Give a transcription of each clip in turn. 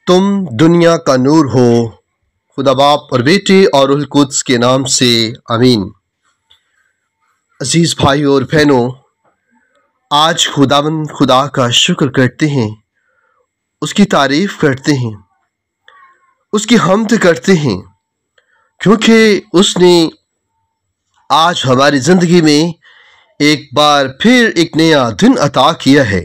تم دنیا کا نور ہو، خدا باپ اور بیٹے اور روح القدس کے نام سے آمین۔ عزیز بھائیوں اور بہنوں، آج خداوند خدا کا شکر کرتے ہیں، اس کی تعریف کرتے ہیں، اس کی حمد کرتے ہیں، کیونکہ اس نے آج ہماری زندگی میں ایک بار پھر ایک نیا دن عطا کیا ہے۔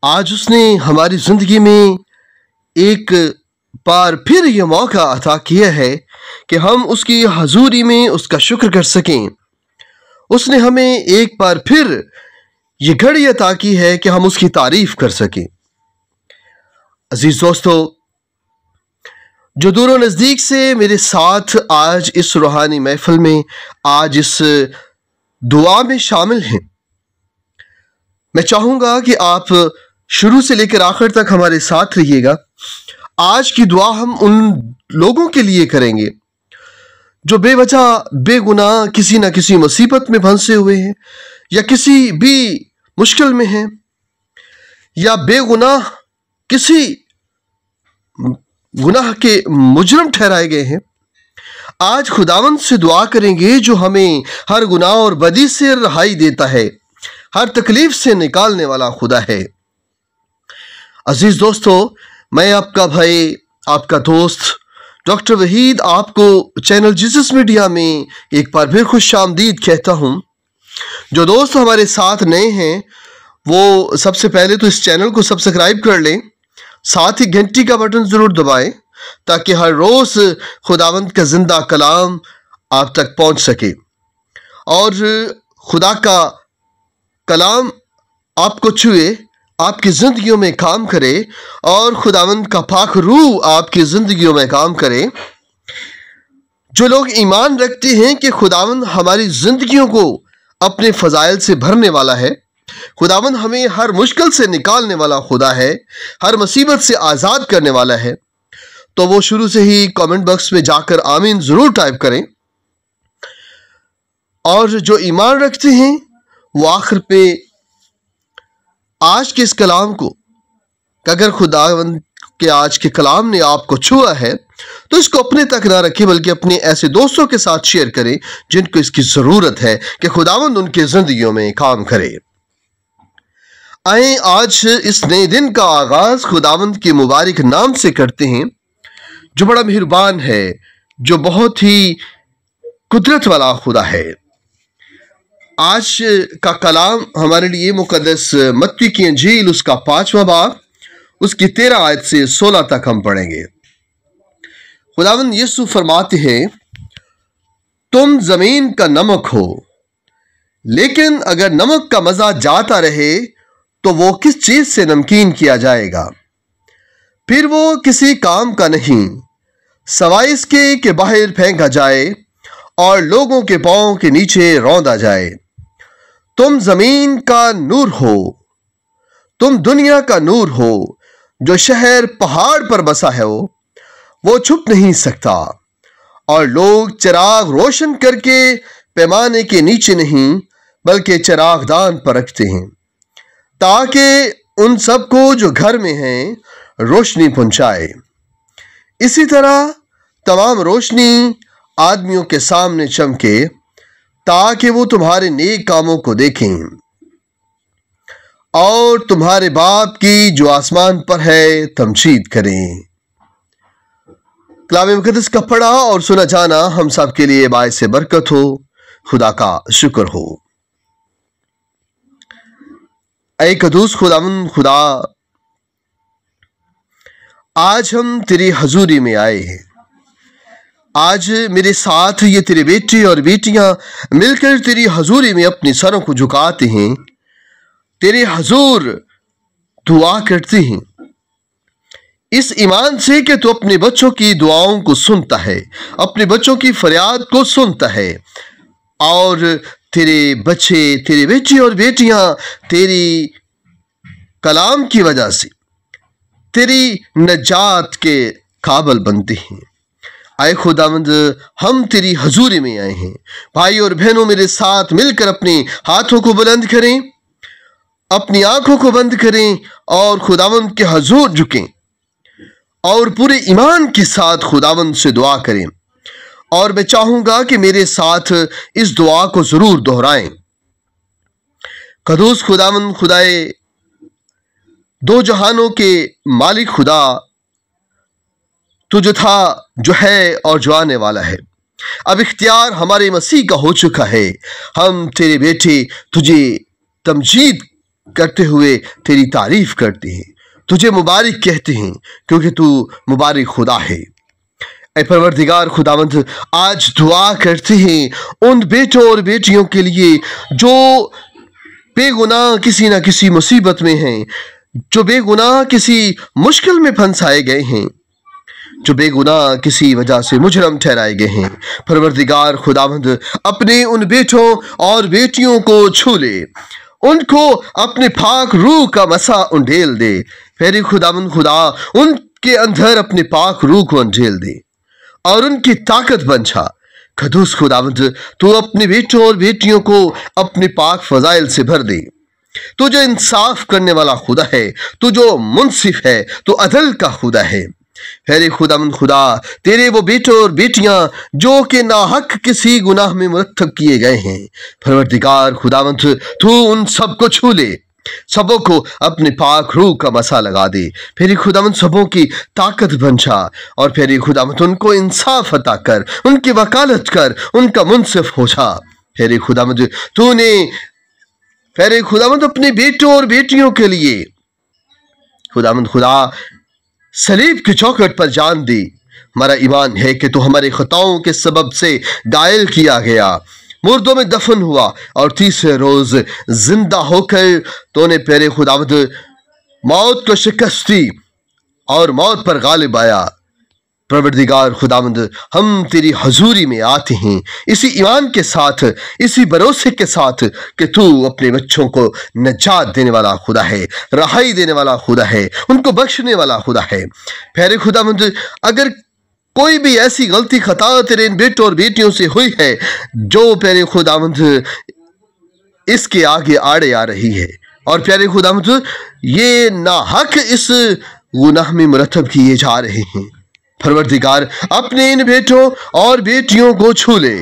آج اس نے ہماری زندگی میں ایک بار پھر یہ موقع عطا کیا ہے کہ ہم اس کی حضوری میں اس کا شکر کر سکیں۔ اس نے ہمیں ایک بار پھر یہ گھڑی عطا کی ہے کہ ہم اس کی تعریف کر سکیں۔ عزیز دوستو، جو دور و نزدیک سے میرے ساتھ آج اس روحانی محفل میں، آج اس دعا میں شامل ہیں، میں چاہوں گا کہ آپ شروع سے لے کر آخر تک ہمارے ساتھ رہیے گا۔ آج کی دعا ہم ان لوگوں کے لیے کریں گے جو بے وجہ بے گناہ کسی نہ کسی مصیبت میں پھنسے ہوئے ہیں، یا کسی بھی مشکل میں ہیں، یا بے گناہ کسی گناہ کے مجرم ٹھہرائے گئے ہیں۔ آج خداوند سے دعا کریں گے جو ہمیں ہر گناہ اور بدی سے رہائی دیتا ہے، ہر تکلیف سے نکالنے والا خدا ہے۔ عزیز دوستو، میں آپ کا بھائی، آپ کا دوست ڈاکٹر وحید آپ کو چینل جیسس میڈیا میں ایک بار پھر خوش آمدید کہتا ہوں۔ جو دوست ہمارے ساتھ نئے ہیں وہ سب سے پہلے تو اس چینل کو سبسکرائب کر لیں، ساتھ ہی گھنٹی کا بٹن ضرور دبائیں تاکہ ہر روز خداوند کا زندہ کلام آپ تک پہنچ سکے اور خدا کا کلام آپ کو چھوئے، آپ کی زندگیوں میں کام کرے، اور خداوند کا پاک روح آپ کی زندگیوں میں کام کرے۔ جو لوگ ایمان رکھتے ہیں کہ خداوند ہماری زندگیوں کو اپنے فضائل سے بھرنے والا ہے، خداوند ہمیں ہر مشکل سے نکالنے والا خدا ہے، ہر مصیبت سے آزاد کرنے والا ہے، تو وہ شروع سے ہی کامنٹ باکس میں جا کر آمین ضرور ٹائپ کریں۔ اور جو ایمان رکھتے ہیں وہ آخر پہ آج کے اس کلام کو، کہ اگر خداوند کے آج کے کلام نے آپ کو چھوا ہے تو اس کو اپنے تک نہ رکھیں بلکہ اپنے ایسے دوستوں کے ساتھ شیئر کریں جن کو اس کی ضرورت ہے کہ خداوند ان کے زندگیوں میں کام کرے۔ آئیں آج اس نئے دن کا آغاز خداوند کے مبارک نام سے کرتے ہیں جو بڑا مہربان ہے، جو بہت ہی قدرت والا خدا ہے۔ آج کا کلام ہمارے لیے مقدس متی کی انجیل اس کا 5واں باب، اس کی 13 آیت سے 16 تک ہم پڑھیں گے۔ خداوند یسوع فرماتے ہیں، تم زمین کا نمک ہو، لیکن اگر نمک کا مزہ جاتا رہے تو وہ کس چیز سے نمکین کیا جائے گا؟ پھر وہ کسی کام کا نہیں، سوائے اس کے کہ باہر پھینکا جائے اور لوگوں کے پاؤں کے نیچے روندا جائے۔ تم زمین کا نور ہو، تم دنیا کا نور ہو۔ جو شہر پہاڑ پر بسا ہے وہ چھپ نہیں سکتا، اور لوگ چراغ روشن کر کے پیمانے کے نیچے نہیں بلکہ چراغ دان پر رکھتے ہیں، تاکہ ان سب کو جو گھر میں ہیں روشنی پہنچائے۔ اسی طرح تمام روشنی آدمیوں کے سامنے چمکے تاکہ وہ تمہارے نیک کاموں کو دیکھیں اور تمہارے باپ کی جو آسمان پر ہے تمجید کریں۔ کلام مقدس کا پڑھا اور سنا جانا ہم سب کے لیے باعث برکت ہو۔ خدا کا شکر ہو۔ اے قدوس خداوند خدا، آج ہم تیری حضوری میں آئے ہیں۔ آج میرے ساتھ یہ تیرے بیٹے اور بیٹیاں مل کر تیری حضوری میں اپنے سروں کو جھکاتے ہیں، تیرے حضور دعا کرتے ہیں، اس ایمان سے کہ تو اپنے بچوں کی دعاؤں کو سنتا ہے، اپنے بچوں کی فریاد کو سنتا ہے، اور تیرے بچے، تیرے بیٹے اور بیٹیاں تیری کلام کی وجہ سے تیری نجات کے قابل بنتے ہیں۔ اے خداوند، ہم تیری حضوری میں آئے ہیں۔ بھائی اور بہنوں، میرے ساتھ مل کر اپنے ہاتھوں کو بلند کریں، اپنی آنکھوں کو بند کریں اور خداوند کے حضور جھکیں اور پورے ایمان کے ساتھ خداوند سے دعا کریں، اور میں چاہوں گا کہ میرے ساتھ اس دعا کو ضرور دہرائیں۔ قدوس خداوند، خدائے دو جہانوں کے مالک خدا، تو جو تھا، جو ہے اور جو آنے والا ہے، اب اختیار ہمارے مسیح کا ہو چکا ہے۔ ہم تیرے بیٹے تجھے تمجید کرتے ہوئے تیری تعریف کرتے ہیں، تجھے مبارک کہتے ہیں، کیونکہ تو مبارک خدا ہے۔ اے پروردگار خداوند، آج دعا کرتے ہیں ان بیٹوں اور بیٹیوں کے لیے جو بے گناہ کسی نہ کسی مصیبت میں ہیں، جو بے گناہ کسی مشکل میں پھنسائے گئے ہیں، جو بے گناہ کسی وجہ سے مجرم ٹھہرائے گئے ہیں۔ پروردگار خداوند، اپنے ان بیٹوں اور بیٹیوں کو چھو لے، ان کو اپنے پاک روح کا مسا انڈیل دے۔ پیارے خداوند خدا، ان کے اندر اپنے پاک روح کو انڈیل دے اور ان کی طاقت بن جا۔ قدوس خداوند، تو اپنے بیٹوں اور بیٹیوں کو اپنے پاک فضائل سے بھر دے۔ تو جو انصاف کرنے والا خدا ہے، تو جو منصف ہے، تو عدل کا خدا ہے۔ پیارے خداوند خدا، تیرے وہ بیٹوں اور بیٹیاں جو کہ ناحق کسی گناہ میں مرتب کیے گئے ہیں، پروردگار خداوند، تو ان سب کو چھو لے، سبوں کو اپنے پاک روح کا مسا لگا دے۔ پیارے خداوند، سبوں کی طاقت بن جا، اور پیارے خداوند، ان کو انصاف عطا کر، ان کی وکالت کر، ان کا منصف ہو جا۔ پیارے خداوند، تو نے پیارے خداوند اپنے بیٹوں اور بیٹیوں کے لیے خداوند خدا صلیب کی چوکھٹ پر جان دی۔ ہمارا ایمان ہے کہ تو ہمارے خطاؤں کے سبب سے گائل کیا گیا، مردوں میں دفن ہوا، اور تیسرے روز زندہ ہو کر تو نے پیارے خداوند موت کو شکست دی اور موت پر غالب آیا۔ پروردگار خداوند، ہم تیری حضوری میں آتے ہیں اسی ایمان کے ساتھ، اسی بھروسے کے ساتھ کہ تو اپنے بچوں کو نجات دینے والا خدا ہے، رہائی دینے والا خدا ہے، ان کو بخشنے والا خدا ہے۔ پیارے خداوند، اگر کوئی بھی ایسی غلطی خطا تیرے ان بیٹوں اور بیٹیوں سے ہوئی ہے جو پیارے خداوند اس کے آگے آڑے آ رہی ہے، اور پیارے خداوند یہ ناحق اس گناہ میں مرتب کیے جا رہے ہیں، پروردگار اپنے ان بیٹوں اور بیٹیوں کو چھو لے۔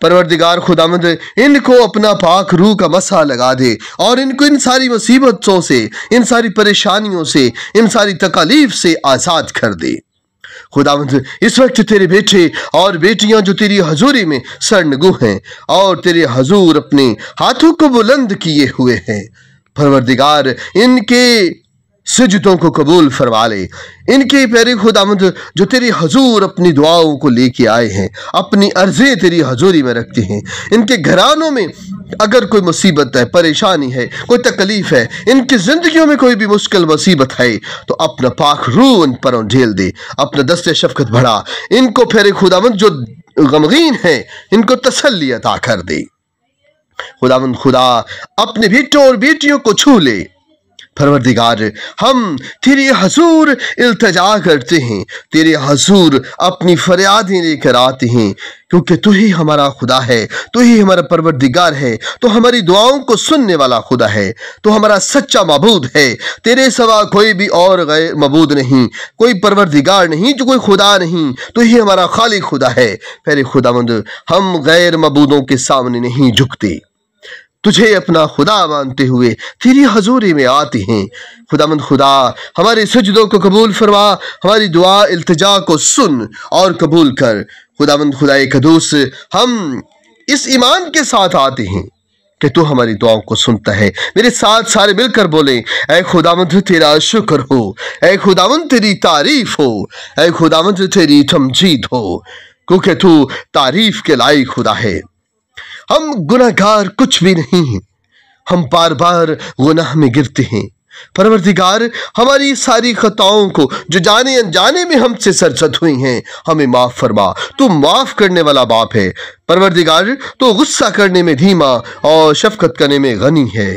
پروردگار خداوند، ان کو اپنا پاک روح کا مسا لگا دے، اور ان کو ان ساری مصیبتوں سے، ان ساری پریشانیوں سے، ان ساری تکالیف سے آزاد کر دے۔ خداوند، اس وقت تیرے بیٹے اور بیٹیاں جو تیری حضوری میں سرنگو ہیں اور تیرے حضور اپنے ہاتھوں کو بلند کیے ہوئے ہیں، پروردگار ان کے سجدوں کو قبول فرما لے۔ ان کے پیارے خداوند جو تیری حضور اپنی دعاؤں کو لے کے آئے ہیں، اپنی عرضیں تیری حضوری میں رکھتے ہیں، ان کے گھرانوں میں اگر کوئی مصیبت ہے، پریشانی ہے، کوئی تکلیف ہے، ان کی زندگیوں میں کوئی بھی مشکل مصیبت ہے، تو اپنا پاک روح ان پر انڈیل دے، اپنا دست شفقت بڑھا۔ ان کو پیارے خداوند جو غمگین ہیں، ان کو تسلی عطا کر دے۔ خداوند خدا، اپنے بیٹوں اور بیٹیوں کو چھو لے۔ پروردگار، ہم تیرے حضور التجا کرتے ہیں، تیرے حضور اپنی فریادیں لے کر آتے ہیں، کیونکہ تو ہی ہمارا خدا ہے، تو ہی ہمارا پروردگار ہے، تو ہماری دعاؤں کو سننے والا خدا ہے، تو ہمارا سچا معبود ہے۔ تیرے سوا کوئی بھی اور غیر معبود نہیں، کوئی پروردگار نہیں، جو کوئی خدا نہیں، تو ہی ہمارا خالق خدا ہے۔ پیارے خداوند، ہم غیر معبودوں کے سامنے نہیں جھکتے، تجھے اپنا خدا مانتے ہوئے تیری حضوری میں آتے ہیں۔ خداوند خدا، ہمارے سجدوں کو قبول فرما، ہماری دعا التجا کو سن اور قبول کر۔ خداوند خدائے قدوس، ہم اس ایمان کے ساتھ آتے ہیں کہ تو ہماری دعاؤں کو سنتا ہے۔ میرے ساتھ سارے مل کر بولیں، اے خداوند تیرا شکر ہو، اے خداوند تیری تعریف ہو، اے خداوند تیری تمجید ہو، کیونکہ تو تعریف کے لائق خدا ہے۔ ہم گناہگار کچھ بھی نہیں ہیں، ہم بار بار گناہ میں گرتے ہیں۔ پروردگار، ہماری ساری خطاؤں کو جو جانے انجانے میں ہم سے سرزد ہوئی ہیں، ہمیں معاف فرما۔ تو معاف کرنے والا باپ ہے۔ پروردگار، تو غصہ کرنے میں دھیما اور شفقت کرنے میں غنی ہے۔